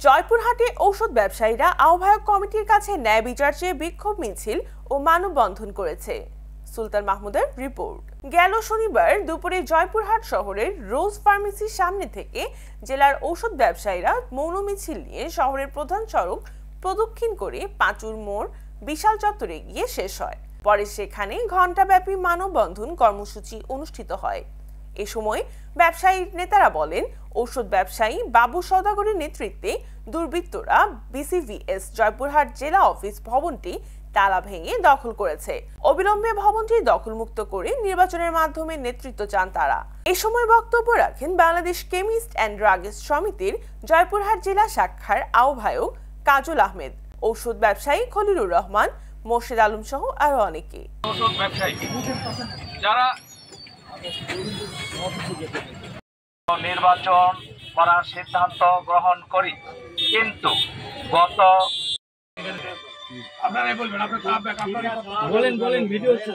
জয়পুরহাটে ঔষধ ব্যবসায়ীরা আহ্বায়ক কমিটির কাছে ন্যায় বিচার চেয়ে বিক্ষোভ মিছিল ও মানববন্ধন করেছে। সুলতান মাহমুদের রিপোর্ট। গেল শনিবার দুপুরে জয়পুরহাট শহরের রোজ ফার্মেসির সামনে থেকে জেলার ঔষধ ব্যবসায়ীরা মৌন মিছিল নিয়ে শহরের প্রধান সড়ক প্রদক্ষিণ করে পাঁচুর মোড় বিশাল চত্বরে গিয়ে শেষ হয়। পরে সেখানে ঘণ্টাব্যাপী মানববন্ধন কর্মসূচি অনুষ্ঠিত হয়। এ সময় ব্যবসায়ী নেতারা বলেন, ঔষধ ব্যবসায়ী বাবু সওদাগরের নেতৃত্বে দুর্বৃত্তরা বিসিভিএস জয়পুরহাট জেলা অফিস ভবনটি তালা ভেঙে দখল করেছে। অবিলম্বে ভবনটি দখলমুক্ত করে নির্বাচনের মাধ্যমে নেতৃত্ব চান তারা। এ সময় বক্তব্য রাখেন বাংলাদেশ কেমিস্ট অ্যান্ড ড্রাগিস্ট সমিতির জয়পুরহাট জেলা শাখার আহ্বায়ক কাজল আহমেদ, ঔষধ ব্যবসায়ী খলিলুর রহমান, মোর্শেদ আলম সহ আরো অনেকে। ঔষধ ব্যবসায়ী যারা নির্বাচন করার সিদ্ধান্ত গ্রহণ করি, কিন্তু গত আপনারাই বলবেন, আপনারা বলেন ভিডিও হচ্ছে।